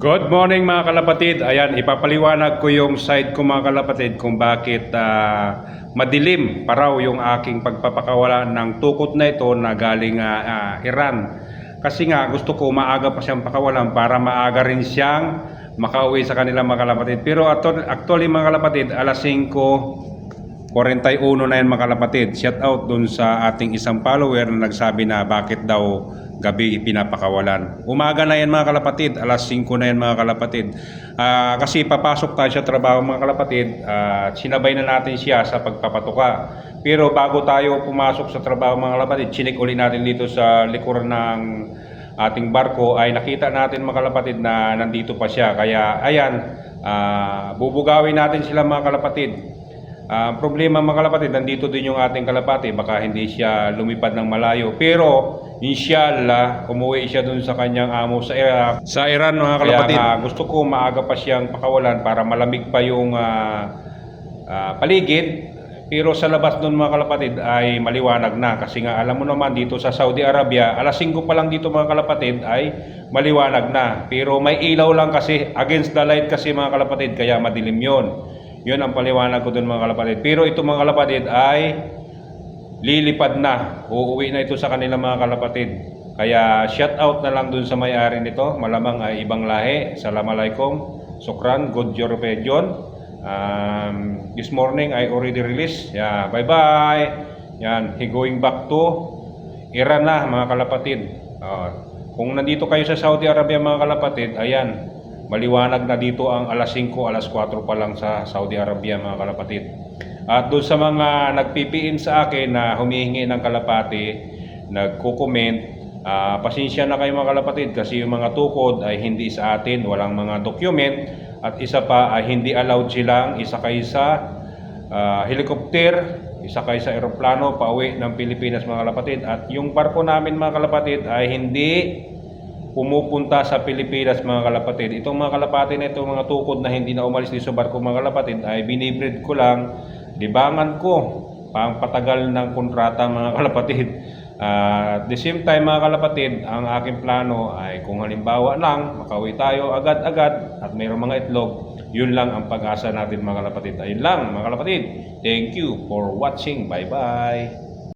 Good morning mga kalapatid. Ayan, ipapaliwanag ko yung side ko mga kalapatid kung bakit madilim pa raw yung aking pagpapakawala ng tukot na ito na galing Iran. Kasi nga gusto ko maaga pa siyang pakawalan para maaga rin siyang makauwi sa kanila mga kalapatid. Pero actually mga kalapatid, alas 5:41 na yan mga kalapatid. Shout out dun sa ating isang follower na nagsabi na bakit daw gabi pinapakawalan. Umaga na yan mga kalapatid, alas 5 na yan mga kalapatid. Kasi papasok tayo sa trabaho mga kalapatid, sinabay na natin siya sa pagpapatuka. Pero bago tayo pumasok sa trabaho mga kalapatid, chinik uli natin dito sa likuran ng ating barko ay nakita natin mga kalapatid na nandito pa siya. Kaya ayan, bubugawin natin sila mga kalapatid. Problema mga kalapatid, nandito din yung ating kalapati, baka hindi siya lumipad ng malayo. Pero inshallah, umuwi siya dun sa kanyang amo sa Iran mga kalapatid. Kaya gusto ko maaga pa siyang pakawalan para malamig pa yung paligid. Pero sa labas dun mga kalapatid ay maliwanag na. Kasi nga alam mo naman dito sa Saudi Arabia, alas 5 pa lang dito mga kalapatid ay maliwanag na. Pero may ilaw lang kasi, against the light kasi mga kalapatid, kaya madilim yon. Yun ang paliwanag ko dun mga kalapatid. Pero ito mga kalapatid ay lilipad na. Uuwi na ito sa kanila mga kalapatid. Kaya shout out na lang dun sa may-ari nito. Malamang ay ibang lahi. Assalamualaikum. Sukran. Good your region. This morning I already released. Yeah, bye-bye. Yan. He going back to Iran na mga kalapatid. Kung nandito kayo sa Saudi Arabia mga kalapatid, ayan. Maliwanag na dito ang alas 5, alas 4 pa lang sa Saudi Arabia mga kalapatid. At doon sa mga nagpipiin sa akin na humihingi ng kalapati, nagko-comment, pasensya na kayo mga kalapatid kasi yung mga tukod ay hindi sa atin, walang mga document. At isa pa ay hindi allowed silang isakay sa helicopter, isakay sa eroplano pauwi ng Pilipinas mga kalapatid. At yung barko namin mga kalapatid ay hindi pumupunta sa Pilipinas mga kalapatid. Itong mga kalapatid na itong mga tukod na hindi na umalis dito sa barko mga kalapatid ay binibreed ko lang, libangan ko pang patagal ng kontrata mga kalapatid. At the same time mga kalapatid, ang aking plano ay kung halimbawa lang makauwi tayo agad-agad at mayroong mga itlog, yun lang ang pag-asa natin mga kalapatid. Ayun lang mga kalapatid. Thank you for watching. Bye bye.